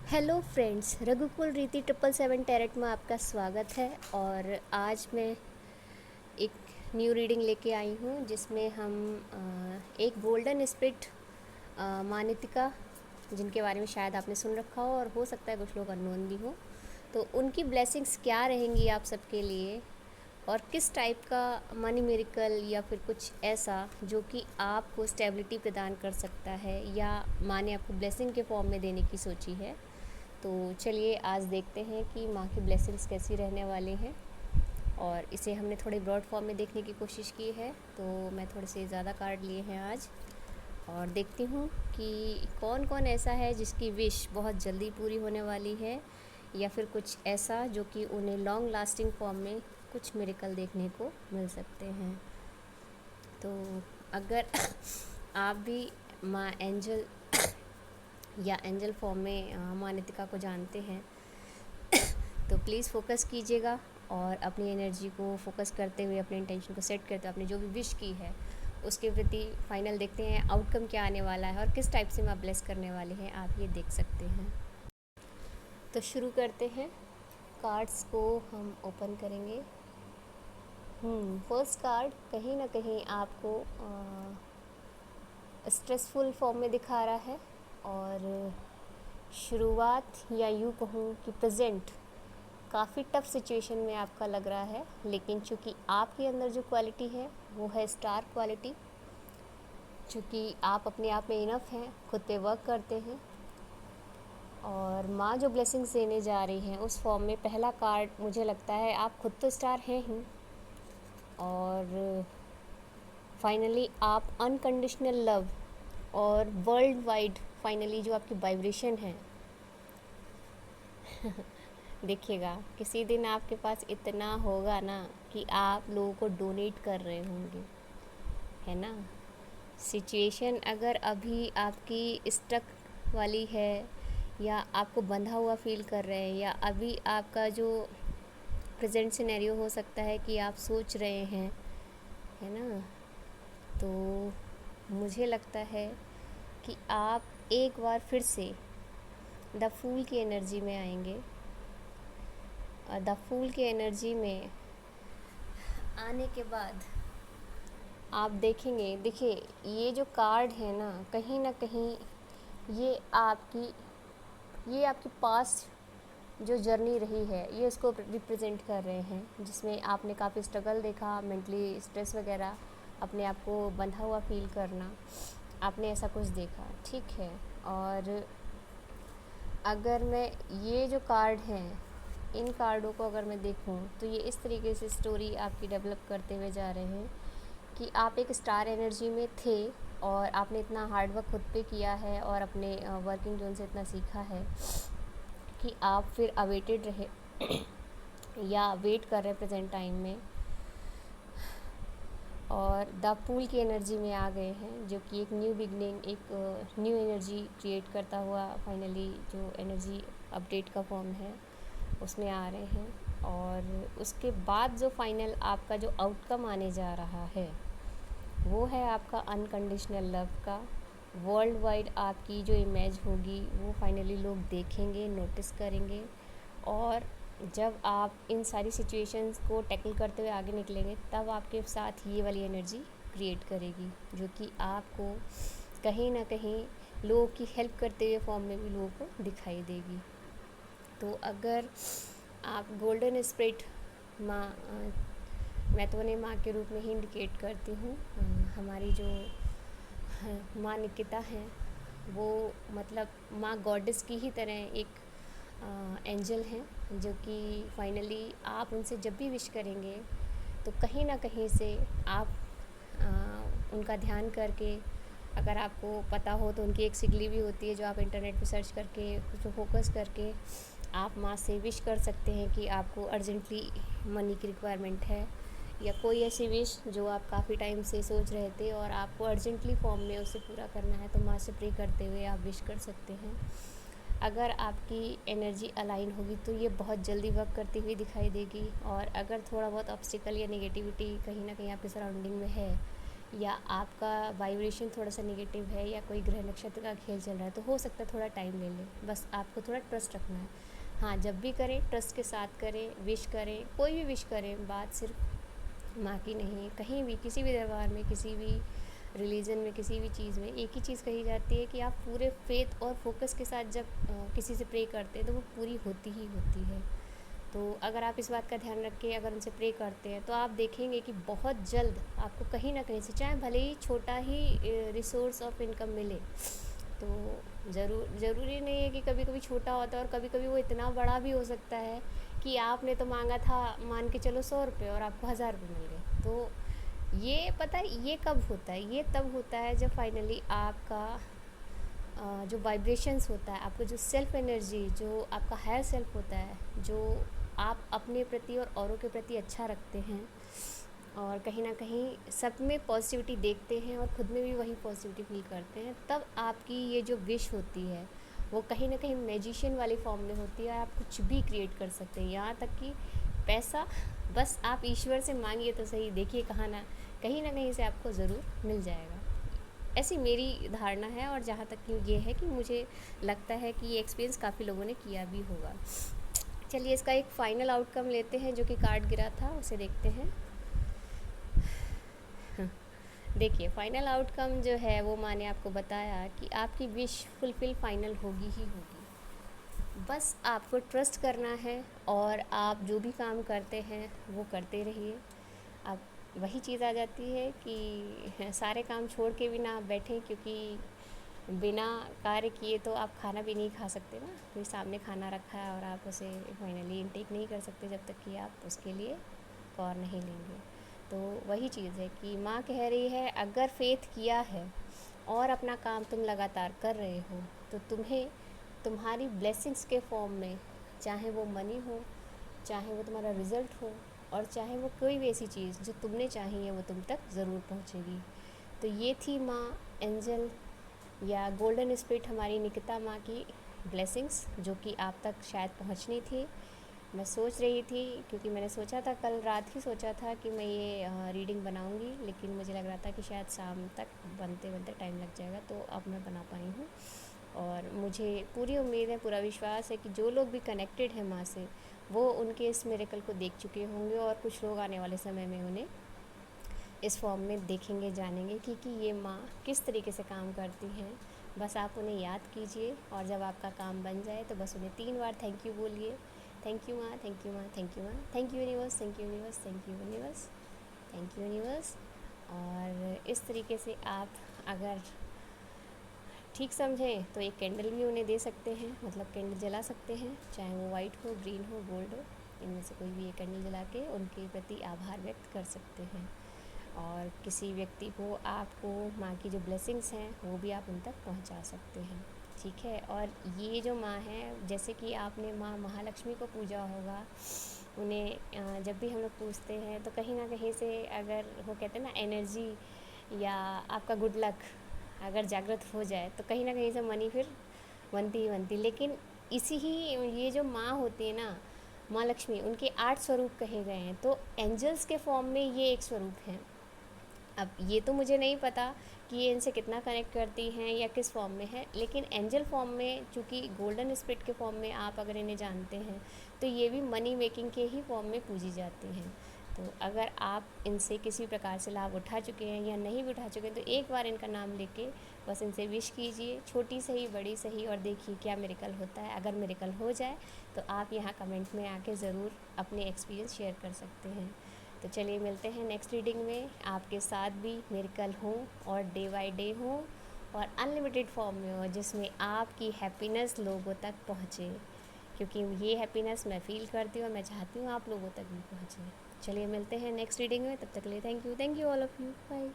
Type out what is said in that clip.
Hello friends, रघुकुल रीति 777 tarot में आपका स्वागत है। और आज मैं एक न्यू रीडिंग लेके आई हूँ जिसमें हम एक गोल्डन स्पिरिट मानितिका, जिनके बारे में शायद आपने सुन रखा हो और हो सकता है कुछ लोग अननोन भी हो, तो उनकी ब्लेसिंग्स क्या रहेंगी आप सबके लिए और किस टाइप का मनी मिरेकल या फिर कुछ ऐसा जो कि आपको स्टेबिलिटी प्रदान कर सकता है या माँ ने आपको ब्लेसिंग के फॉर्म में देने की सोची है। तो चलिए आज देखते हैं कि माँ की ब्लेसिंग्स कैसी रहने वाली हैं। और इसे हमने थोड़े ब्रॉड फॉर्म में देखने की कोशिश की है, तो मैं थोड़े से ज़्यादा कार्ड लिए हैं आज और देखती हूँ कि कौन कौन ऐसा है जिसकी विश बहुत जल्दी पूरी होने वाली है या फिर कुछ ऐसा जो कि उन्हें लॉन्ग लास्टिंग फॉर्म में कुछ मिरेकल देखने को मिल सकते हैं। तो अगर आप भी माँ एंजल या एंजल फॉर्म में मानितिका को जानते हैं तो प्लीज़ फोकस कीजिएगा और अपनी एनर्जी को फोकस करते हुए, अपने इंटेंशन को सेट करते हुए, आपने जो भी विश की है उसके प्रति फाइनल देखते हैं आउटकम क्या आने वाला है और किस टाइप से मैं ब्लेस करने वाले हैं, आप ये देख सकते हैं। तो शुरू करते हैं। कार्ड्स को हम ओपन करेंगे। फर्स्ट कार्ड कहीं ना कहीं आपको स्ट्रेसफुल फॉर्म में दिखा रहा है और शुरुआत या यूँ कहूँ कि प्रेजेंट काफ़ी टफ सिचुएशन में आपका लग रहा है, लेकिन चूँकि आपके अंदर जो क्वालिटी है वो है स्टार क्वालिटी, चूँकि आप अपने आप में इनफ हैं, खुद पे वर्क करते हैं और माँ जो ब्लेसिंग्स देने जा रही हैं उस फॉर्म में पहला कार्ड मुझे लगता है आप खुद तो स्टार हैं ही और फाइनली आप अनकंडीशनल लव और वर्ल्ड वाइड फाइनली जो आपकी वाइब्रेशन है देखिएगा किसी दिन आपके पास इतना होगा ना कि आप लोगों को डोनेट कर रहे होंगे, है ना। सिचुएशन अगर अभी आपकी स्टक वाली है या आपको बंधा हुआ फील कर रहे हैं या अभी आपका जो प्रेजेंट सिनेरियो हो सकता है कि आप सोच रहे हैं, है ना, तो मुझे लगता है कि आप एक बार फिर से द फूल की एनर्जी में आएंगे। द फूल की एनर्जी में आने के बाद आप देखेंगे, देखिए ये जो कार्ड है ना कहीं ये आपकी पास्ट जो जर्नी रही है ये इसको रिप्रेजेंट कर रहे हैं, जिसमें आपने काफ़ी स्ट्रगल देखा, मेंटली स्ट्रेस वगैरह, अपने आप को बंधा हुआ फील करना, आपने ऐसा कुछ देखा, ठीक है। और अगर मैं ये जो कार्ड हैं इन कार्डों को अगर मैं देखूं तो ये इस तरीके से स्टोरी आपकी डेवलप करते हुए जा रहे हैं कि आप एक स्टार एनर्जी में थे और आपने इतना हार्ड वर्क खुद पे किया है और अपने वर्किंग जोन से इतना सीखा है कि आप फिर अवेटेड रहे या वेट कर रहे प्रेजेंट टाइम में और द पूल की एनर्जी में आ गए हैं, जो कि एक न्यू बिगनिंग, एक न्यू एनर्जी क्रिएट करता हुआ फाइनली जो एनर्जी अपडेट का फॉर्म है उसमें आ रहे हैं। और उसके बाद जो फाइनल आपका जो आउटकम आने जा रहा है वो है आपका अनकंडीशनल लव का। वर्ल्ड वाइड आपकी जो इमेज होगी वो फाइनली लोग देखेंगे, नोटिस करेंगे और जब आप इन सारी सिचुएशंस को टैकल करते हुए आगे निकलेंगे तब आपके साथ ये वाली एनर्जी क्रिएट करेगी, जो कि आपको कहीं ना कहीं लोगों की हेल्प करते हुए फॉर्म में भी लोगों को दिखाई देगी। तो अगर आप गोल्डन स्पिरिट माँ, मैं तो उन्हें माँ के रूप में ही इंडिकेट करती हूँ, हमारी जो माँ निकिता हैं वो मतलब माँ गॉडेस की ही तरह एक एंजल हैं, जो कि फाइनली आप उनसे जब भी विश करेंगे तो कहीं ना कहीं से आप उनका ध्यान करके, अगर आपको पता हो तो उनकी एक सिगली भी होती है जो आप इंटरनेट पे सर्च करके उस पर फोकस करके आप माँ से विश कर सकते हैं कि आपको अर्जेंटली मनी की रिक्वायरमेंट है या कोई ऐसी विश जो आप काफ़ी टाइम से सोच रहे थे और आपको अर्जेंटली फॉर्म में उसे पूरा करना है, तो माँ से प्रे करते हुए आप विश कर सकते हैं। अगर आपकी एनर्जी अलाइन होगी तो ये बहुत जल्दी वर्क करती हुई दिखाई देगी। और अगर थोड़ा बहुत ऑब्स्टिकल या नेगेटिविटी कहीं ना कहीं आपके सराउंडिंग में है या आपका वाइब्रेशन थोड़ा सा नेगेटिव है या कोई ग्रह नक्षत्र का खेल चल रहा है, तो हो सकता है थोड़ा टाइम ले ले। बस आपको थोड़ा ट्रस्ट रखना है। हाँ, जब भी करें ट्रस्ट के साथ करें, विश करें, कोई भी विश करें, बात सिर्फ माँ की नहीं, कहीं भी किसी भी दरबार में, किसी भी रिलीजन में, किसी भी चीज़ में एक ही चीज़ कही जाती है कि आप पूरे फेथ और फोकस के साथ जब किसी से प्रे करते हैं तो वो पूरी होती ही होती है। तो अगर आप इस बात का ध्यान रख के अगर उनसे प्रे करते हैं तो आप देखेंगे कि बहुत जल्द आपको कहीं ना कहीं से, चाहे भले ही छोटा ही रिसोर्स ऑफ इनकम मिले, तो ज़रूरी नहीं है कि कभी कभी छोटा होता है, और कभी कभी वो इतना बड़ा भी हो सकता है कि आपने तो मांगा था, मान के चलो 100 रुपये, और आपको 1000 रुपये मिल गए। तो ये पता है ये कब होता है? ये तब होता है जब फाइनली आपका जो वाइब्रेशंस होता है, आपको जो सेल्फ एनर्जी, जो आपका हायर सेल्फ होता है, जो आप अपने प्रति और औरों के प्रति अच्छा रखते हैं, और कहीं ना कहीं सब में पॉजिटिविटी देखते हैं और खुद में भी वही पॉजिटिविटी फील करते हैं, तब आपकी ये जो विश होती है वो कहीं ना कहीं मैजिशियन वाली फॉर्म में होती है। आप कुछ भी क्रिएट कर सकते हैं, यहाँ तक कि पैसा, बस आप ईश्वर से मांगिए तो सही, देखिए कहाँ ना कहीं से आपको ज़रूर मिल जाएगा। ऐसी मेरी धारणा है, और जहाँ तक कि ये है कि मुझे लगता है कि ये एक्सपीरियंस काफ़ी लोगों ने किया भी होगा। चलिए इसका एक फ़ाइनल आउटकम लेते हैं, जो कि कार्ड गिरा था उसे देखते हैं। देखिए फाइनल आउटकम जो है वो माँ ने आपको बताया कि आपकी विश फुलफ़िल फाइनल होगी ही होगी। बस आपको ट्रस्ट करना है, और आप जो भी काम करते हैं वो करते रहिए। अब वही चीज़ आ जाती है कि सारे काम छोड़ के भी ना आप बैठें, क्योंकि बिना कार्य किए तो आप खाना भी नहीं खा सकते ना। कोई सामने खाना रखा है और आप उसे फाइनली इनटेक नहीं कर सकते जब तक कि आप उसके लिए कौर नहीं लेंगे। तो वही चीज़ है कि माँ कह रही है, अगर फेथ किया है और अपना काम तुम लगातार कर रहे हो, तो तुम्हें तुम्हारी ब्लेसिंग्स के फॉर्म में, चाहे वो मनी हो, चाहे वो तुम्हारा रिज़ल्ट हो, और चाहे वो कोई भी ऐसी चीज़ जो तुमने चाही है, वो तुम तक ज़रूर पहुँचेगी। तो ये थी माँ एंजल या गोल्डन स्पिरिट, हमारी निकिता माँ की ब्लेसिंग्स, जो कि आप तक शायद पहुँचनी थी। मैं सोच रही थी, क्योंकि मैंने सोचा था, कल रात ही सोचा था कि मैं ये रीडिंग बनाऊंगी, लेकिन मुझे लग रहा था कि शायद शाम तक बनते बनते टाइम लग जाएगा, तो अब मैं बना पाई हूँ। और मुझे पूरी उम्मीद है, पूरा विश्वास है कि जो लोग भी कनेक्टेड हैं माँ से, वो उनके इस मिरेकल को देख चुके होंगे, और कुछ लोग आने वाले समय में उन्हें इस फॉर्म में देखेंगे, जानेंगे कि ये माँ किस तरीके से काम करती हैं। बस आप उन्हें याद कीजिए, और जब आपका काम बन जाए तो बस उन्हें 3 बार थैंक यू बोलिए। थैंक यू माँ, थैंक यू माँ, थैंक यू माँ, thank you universe, thank you universe, thank you universe, thank you universe. और इस तरीके से आप अगर ठीक समझें तो एक कैंडल भी उन्हें दे सकते हैं, मतलब कैंडल जला सकते हैं, चाहे वो वाइट हो, ग्रीन हो, गोल्ड हो, इनमें से कोई भी एक कैंडल जला के उनके प्रति आभार व्यक्त कर सकते हैं। और किसी व्यक्ति को, आपको माँ की जो ब्लेसिंग्स हैं वो भी आप उन तक पहुँचा सकते हैं, ठीक है। और ये जो माँ है, जैसे कि आपने माँ महालक्ष्मी को पूजा होगा, उन्हें जब भी हम लोग पूछते हैं तो कहीं ना कहीं से, अगर वो कहते हैं ना एनर्जी या आपका गुड लक अगर जागृत हो जाए, तो कहीं ना कहीं से मनी फिर बनती ही बनती। लेकिन इसी ही, ये जो माँ होती है ना, माँ लक्ष्मी, उनके 8 स्वरूप कहे गए हैं, तो एंजल्स के फॉर्म में ये एक स्वरूप है। अब ये तो मुझे नहीं पता कि ये इनसे कितना कनेक्ट करती हैं या किस फॉर्म में है, लेकिन एंजल फॉर्म में, चूँकि गोल्डन स्पिरिट के फॉर्म में आप अगर इन्हें जानते हैं, तो ये भी मनी मेकिंग के ही फॉर्म में पूजी जाती हैं। तो अगर आप इनसे किसी प्रकार से लाभ उठा चुके हैं या नहीं भी उठा चुके हैं, तो एक बार इनका नाम लेके बस इनसे विश कीजिए, छोटी सही बड़ी सही, और देखिए क्या मिरेकल होता है। अगर मिरेकल हो जाए तो आप यहाँ कमेंट में आके ज़रूर अपने एक्सपीरियंस शेयर कर सकते हैं। तो चलिए मिलते हैं नेक्स्ट रीडिंग में, आपके साथ भी मिरेकल हो, और डे बाय डे हो, और अनलिमिटेड फॉर्म में हो, जिसमें आपकी हैप्पीनेस लोगों तक पहुँचे, क्योंकि ये हैप्पीनेस मैं फ़ील करती हूँ और मैं चाहती हूँ आप लोगों तक भी पहुँचे। चलिए मिलते हैं नेक्स्ट रीडिंग में, तब तक के लिए thank you all of you, bye.